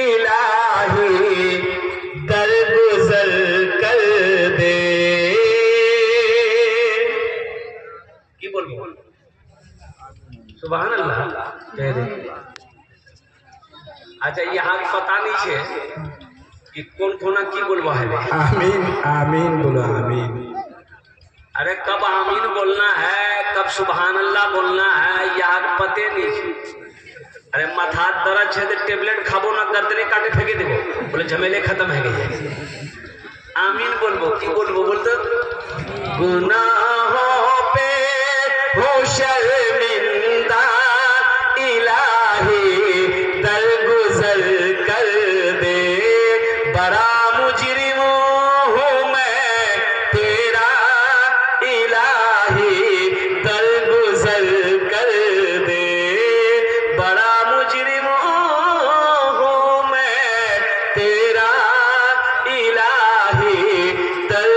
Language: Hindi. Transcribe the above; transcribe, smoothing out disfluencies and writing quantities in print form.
इलाही दरगुजर कर दे। की बोलबो सुभान अल्लाह कह दे। अच्छा यहाँ पता नहीं छे कि कौन कोना की बोलबो है। आमीन आमीन बोलो आमीन। अरे कब आमीन बोलना है कब सुभान अल्लाह बोलना है यहाँ पते नहीं छे। अरे माथा दर्द है तो टेबलेट खाबो ना गर्दने काटे फेंके देबो बोले झमेले खत्म है गए। आमीन बोलबो की बोलबो बोलते गुनाहों पे हो शर्मिंदा इलाही दरगुजर कर दे। बड़ा मुजरिम हूँ मैं तेरा इलाही दरगुजर कर दे। बड़ा मुजरिम हूँ मैं तेरा इलाही दर